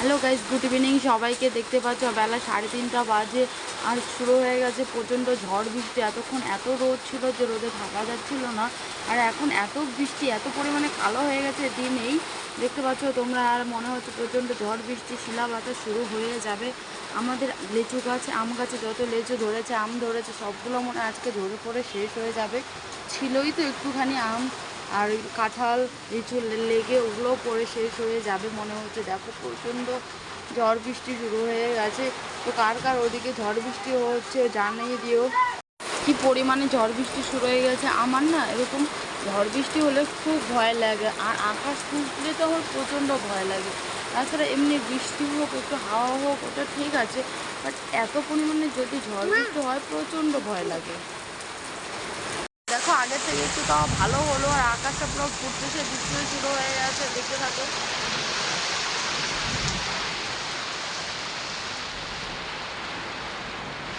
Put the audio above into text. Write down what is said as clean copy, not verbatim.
Hello guys, good evening সবাইকে। দেখতে পাচ্ছ বেলা 3:30 বাজে আর শুরু হয়ে গেছে প্রচণ্ড ঝড় বৃষ্টি। এতক্ষণ এত রোদ ছিল যে রোদে থাকা যাচ্ছিল না, আর এখন এত বৃষ্টি, এত পরিমাণে কালো হয়ে গেছে দিন। এই দেখতে পাচ্ছ তোমরা, আর মনে হচ্ছে প্রচণ্ড ঝড় বৃষ্টি, শিলা বাতাস শুরু হয়ে যাবে। আমাদের লিচু গাছে, আম গাছে যত লিচু ধরেছে, আম ধরেছে, সবগুলো মনে আজকে ঝরে পড়ে শেষ হয়ে যাবে। ছিলই তো একটুখানি আম আর কাঁঠাল লিচু লেগে ওগুলোও পড়ে শেষ হয়ে যাবে মনে হচ্ছে। দেখো প্রচণ্ড ঝড় বৃষ্টি শুরু হয়ে গেছে। তো কার কার ওদিকে ঝড় বৃষ্টি হচ্ছে জানিয়ে দিও। কি পরিমাণে ঝড় বৃষ্টি শুরু হয়ে গেছে। আমার না এরকম ঝড় বৃষ্টি হলে খুব ভয় লাগে, আর আকাশ খুঁজলে তো আমার প্রচণ্ড ভয় লাগে। তাছাড়া এমনি বৃষ্টি হোক, একটু হাওয়া হোক, ওটা ঠিক আছে, বাট এত পরিমাণে যদি ঝড় বৃষ্টি হয় প্রচণ্ড ভয় লাগে। দেখো আগের থেকে একটু তাও ভালো হলো, আর আকাশটা পুরো ফুটতেছে, বৃষ্টি শুরু হয়ে গেছে, দেখতে থাকো।